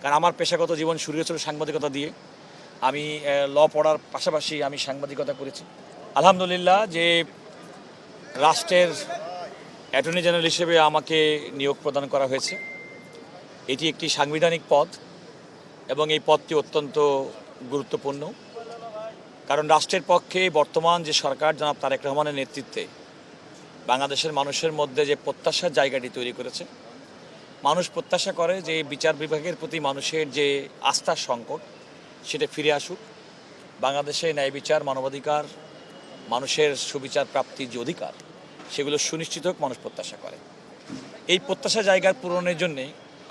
কারণ আমার পেশাগত জীবন শুরু হয়েছিল সাংবাদিকতা দিয়ে। আমি ল পড়ার পাশাপাশি আমি সাংবাদিকতা করেছি। আলহামদুলিল্লাহ যে রাষ্ট্রের অ্যাটর্নি জেনারেল হিসেবে আমাকে নিয়োগ প্রদান করা হয়েছে। এটি একটি সাংবিধানিক পদ এবং এই পদটি অত্যন্ত গুরুত্বপূর্ণ, কারণ রাষ্ট্রের পক্ষে বর্তমান যে সরকার জনাব তারেক রহমানের নেতৃত্বে বাংলাদেশের মানুষের মধ্যে যে প্রত্যাশার জায়গাটি তৈরি করেছে, মানুষ প্রত্যাশা করে যে বিচার বিভাগের প্রতি মানুষের যে আস্থার সংকট সেটা ফিরে আসুক। বাংলাদেশে ন্যায় বিচার, মানবাধিকার, মানুষের সুবিচার প্রাপ্তির যে অধিকার সেগুলো সুনিশ্চিত হোক মানুষ প্রত্যাশা করে। এই প্রত্যাশা জায়গার পূরণের জন্যে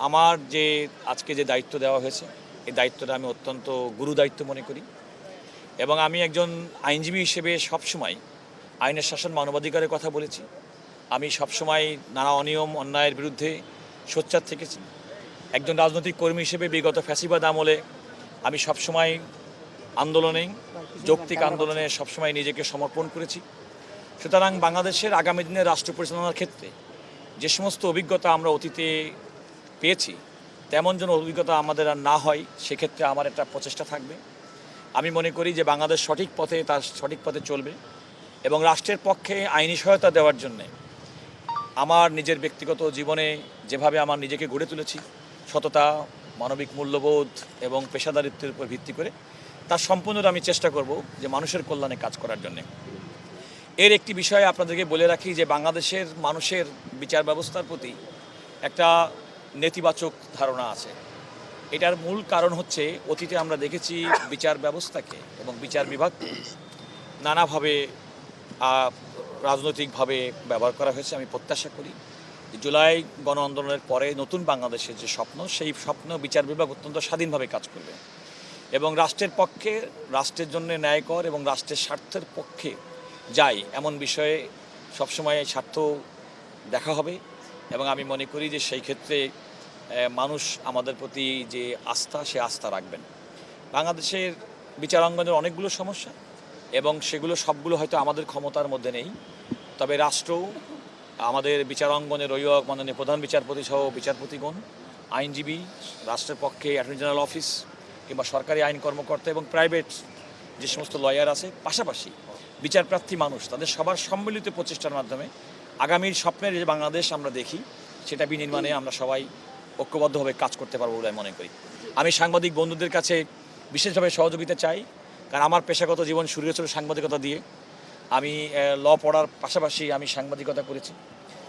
আমার যে আজকে যে দায়িত্ব দেওয়া হয়েছে এই দায়িত্বটা আমি অত্যন্ত গুরু দায়িত্ব মনে করি এবং আমি একজন আইনজীবী হিসেবে সবসময় আইনের শাসন, মানবাধিকারের কথা বলেছি। আমি সবসময় নানা অনিয়ম অন্যায়ের বিরুদ্ধে সোচ্চার থেকেছি। একজন রাজনৈতিক কর্মী হিসেবে বিগত ফ্যাসিবাদ আমলে আমি সবসময় আন্দোলনে, যৌক্তিক আন্দোলনে সবসময় নিজেকে সমর্পণ করেছি। সুতরাং বাংলাদেশের আগামী দিনের রাষ্ট্র পরিচালনার ক্ষেত্রে যে সমস্ত অভিজ্ঞতা আমরা অতীতে পেয়েছি তেমন যেন অভিজ্ঞতা আমাদের আর না হয়, সেক্ষেত্রে আমার একটা প্রচেষ্টা থাকবে। আমি মনে করি যে বাংলাদেশ সঠিক পথে, তার সঠিক পথে চলবে এবং রাষ্ট্রের পক্ষে আইনি সহায়তা দেওয়ার জন্যে আমার নিজের ব্যক্তিগত জীবনে যেভাবে আমার নিজেকে গড়ে তুলেছি, সততা, মানবিক মূল্যবোধ এবং পেশাদারিত্বের উপর ভিত্তি করে, তার সম্পূর্ণটা আমি চেষ্টা করব যে মানুষের কল্যাণে কাজ করার জন্যে। এর একটি বিষয় আপনাদেরকে বলে রাখি যে বাংলাদেশের মানুষের বিচার ব্যবস্থার প্রতি একটা নেতিবাচক ধারণা আছে। এটার মূল কারণ হচ্ছে অতীতে আমরা দেখেছি বিচার ব্যবস্থাকে এবং বিচার বিভাগকে নানাভাবে রাজনৈতিকভাবে ব্যবহার করা হয়েছে। আমি প্রত্যাশা করি জুলাই গণ আন্দোলনের পরে নতুন বাংলাদেশের যে স্বপ্ন, সেই স্বপ্ন বিচার বিভাগ অত্যন্ত স্বাধীনভাবে কাজ করবে এবং রাষ্ট্রের পক্ষে, রাষ্ট্রের জন্য ন্যায়কর এবং রাষ্ট্রের স্বার্থের পক্ষে যাই এমন বিষয়ে সবসময় স্বার্থ দেখা হবে এবং আমি মনে করি যে সেই ক্ষেত্রে মানুষ আমাদের প্রতি যে আস্থা, সে আস্থা রাখবেন। বাংলাদেশের বিচারাঙ্গনের অনেকগুলো সমস্যা এবং সেগুলো সবগুলো হয়তো আমাদের ক্ষমতার মধ্যে নেই, তবে রাষ্ট্র, আমাদের বিচারাঙ্গনের অভিভাবক মাননীয় প্রধান বিচারপতি সহ বিচারপতিগণ, আইনজীবী, রাষ্ট্রের পক্ষে অ্যাটর্নি জেনারেল অফিস কিংবা সরকারি আইন কর্মকর্তা এবং প্রাইভেট যে সমস্ত লয়ার আছে, পাশাপাশি বিচারপ্রার্থী মানুষ, তাদের সবার সম্মিলিত প্রচেষ্টার মাধ্যমে আগামীর স্বপ্নের যে বাংলাদেশ আমরা দেখি সেটা বিনির্মাণে আমরা সবাই ঐক্যবদ্ধভাবে কাজ করতে পারবো বলে মনে করি। আমি সাংবাদিক বন্ধুদের কাছে বিশেষভাবে সহযোগিতা চাই, কারণ আমার পেশাগত জীবন শুরু হয়েছিল সাংবাদিকতা দিয়ে। আমি ল পড়ার পাশাপাশি আমি সাংবাদিকতা করেছি।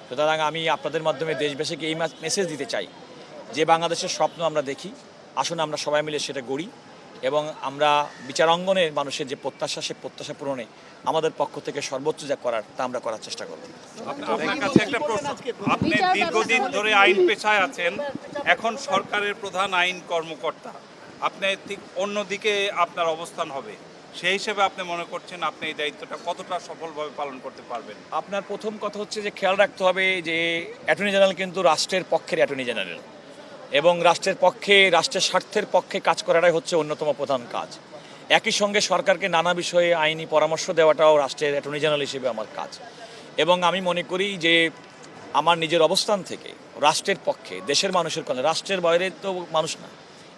সুতরাং আমি আপনাদের মাধ্যমে দেশবাসীকে এই মেসেজ দিতে চাই যে বাংলাদেশের স্বপ্ন আমরা দেখি, আসুন আমরা সবাই মিলে সেটা গড়ি এবং আমরা বিচারাঙ্গনের মানুষের যে প্রত্যাশা, সে প্রত্যাশা পূরণে আমাদের পক্ষ থেকে সর্বোচ্চ যা করার তা আমরা করার চেষ্টা করব। আপনার কাছে একটা প্রশ্ন, আপনি দীর্ঘদিন ধরে আইন পেশায় আছেন, এখন সরকারের প্রধান আইন কর্মকর্তা, আপনি ঠিক অন্যদিকে আপনার অবস্থান হবে, সেই হিসেবে আপনি মনে করছেন আপনি এই দায়িত্বটা কতটা সফলভাবে পালন করতে পারবেন? আপনার প্রথম কথা হচ্ছে যে খেয়াল রাখতে হবে যে অ্যাটর্নি জেনারেল কিন্তু রাষ্ট্রের পক্ষের অ্যাটর্নি জেনারেল এবং রাষ্ট্রের পক্ষে, রাষ্ট্রের স্বার্থের পক্ষে কাজ করাটাই হচ্ছে অন্যতম প্রধান কাজ। একই সঙ্গে সরকারকে নানা বিষয়ে আইনি পরামর্শ দেওয়াটাও রাষ্ট্রের অ্যাটর্নি জেনারেল হিসেবে আমার কাজ এবং আমি মনে করি যে আমার নিজের অবস্থান থেকে রাষ্ট্রের পক্ষে, দেশের মানুষের কল্যাণে, রাষ্ট্রের বাইরে তো মানুষ না,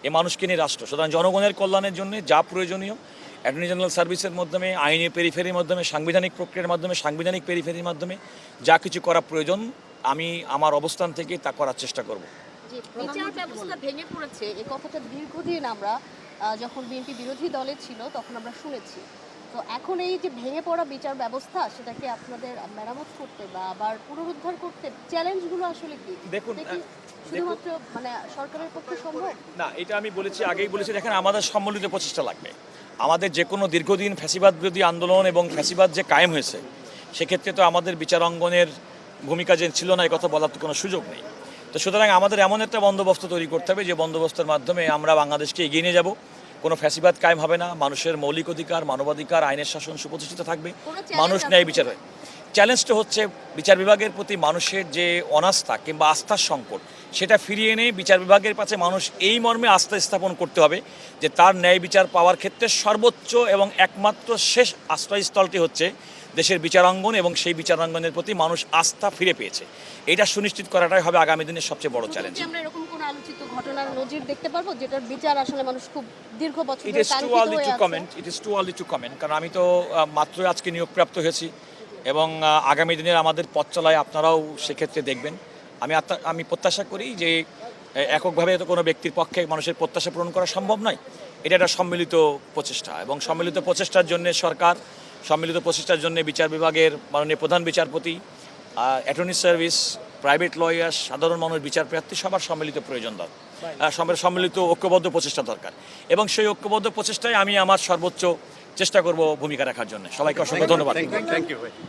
এ মানুষকে নিয়ে রাষ্ট্র, সুতরাং জনগণের কল্যাণের জন্য যা প্রয়োজনীয় অ্যাটর্নি জেনারেল সার্ভিসের মাধ্যমে, আইনি পেরিফেরির মাধ্যমে, সাংবিধানিক প্রক্রিয়ার মাধ্যমে, সাংবিধানিক পেরিফেরির মাধ্যমে যা কিছু করা প্রয়োজন আমি আমার অবস্থান থেকে তা করার চেষ্টা করব। বিচার ব্যবস্থা ভেঙে পড়েছে, এই কথাটা দীর্ঘদিন আমরা যখন বিএনপি বিরোধী দলে ছিল তখন আমরা শুনেছি। তো এখন এই যে ভেঙে পড়া বিচার ব্যবস্থা, সেটাকে আপনাদের মেরামত করতে বা আবার পুনরুদ্ধার করতে চ্যালেঞ্জগুলো আসলে কি? দেখুন, শুধুমাত্র মানে সরকারের পক্ষে সম্ভব না, এটা আমি বলেছি, আগেই বলেছি, দেখেন আমাদের সম্মিলিত প্রচেষ্টা লাগবে। আমাদের যে কোনো দীর্ঘদিন ফ্যাসিবাদ বিরোধী আন্দোলন এবং ফ্যাসিবাদ যে কায়েম হয়েছে সেক্ষেত্রে তো আমাদের বিচারাঙ্গনের ভূমিকা যে ছিল না, এই কথা বলার তো কোনো সুযোগ নেই। তো সুতরাং আমাদের এমন একটা বন্দোবস্ত তৈরি করতে হবে যে বন্দোবস্তের মাধ্যমে আমরা বাংলাদেশকে এগিয়ে নিয়ে যাব। কোনো ফ্যাসিবাদ কায়েম হবে না, মানুষের মৌলিক অধিকার, মানবাধিকার, আইনের শাসন সুপ্রতিষ্ঠিত থাকবে, মানুষ ন্যায় বিচারে। চ্যালেঞ্জটা হচ্ছে বিচার বিভাগের প্রতি মানুষের যে অনাস্থা কিংবা আস্থার সংকট, সেটা ফিরিয়ে এনে বিচার বিভাগের কাছে মানুষ এই মর্মে আস্থা স্থাপন করতে হবে যে তার ন্যায় বিচার পাওয়ার ক্ষেত্রে সর্বোচ্চ এবং একমাত্র শেষ আশ্রয়স্থলটি হচ্ছে দেশের বিচারাঙ্গন এবং সেই বিচারাঙ্গনের প্রতি মানুষ আস্থা ফিরে পেয়েছে। এটা সুনিশ্চিত করাটাই হবে আগামী দিনের সবচেয়ে বড় চ্যালেঞ্জ। আমরা এরকম কোনো আলোচিত ঘটনার নজির দেখতে পারবো, যেটার বিচার আসলে মানুষ খুব দীর্ঘ বছর ইট ধরে ইজ টু কাঙ্ক্ষিত আর্লি হয়ে টু আছে? Comment, it is too early two comment, কারণ আমি তো মাত্রই আজকে নিয়োগপ্রাপ্ত হয়েছি এবং আগামী দিনের আমাদের পথ চলায় আপনারাও সেক্ষেত্রে দেখবেন। আমি প্রত্যাশা করি যে এককভাবে তো কোনো ব্যক্তির পক্ষে মানুষের প্রত্যাশা পূরণ করা সম্ভব নয়। এটা একটা সম্মিলিত প্রচেষ্টা এবং সম্মিলিত প্রচেষ্টার জন্য সরকার, সম্মিলিত প্রচেষ্টার জন্য বিচার বিভাগের মাননীয় প্রধান বিচারপতি, অ্যাটর্নি সার্ভিস, প্রাইভেট লয়ার, সাধারণ মানুষ, বিচার প্রার্থী সবার সম্মিলিত প্রয়োজন দরকার, সম্মিলিত ঐক্যবদ্ধ প্রচেষ্টা দরকার এবং সেই ঐক্যবদ্ধ প্রচেষ্টায় আমি আমার সর্বোচ্চ চেষ্টা করব ভূমিকা রাখার জন্য। সবাইকে অসংখ্য ধন্যবাদ। থ্যাংক ইউ ভাই।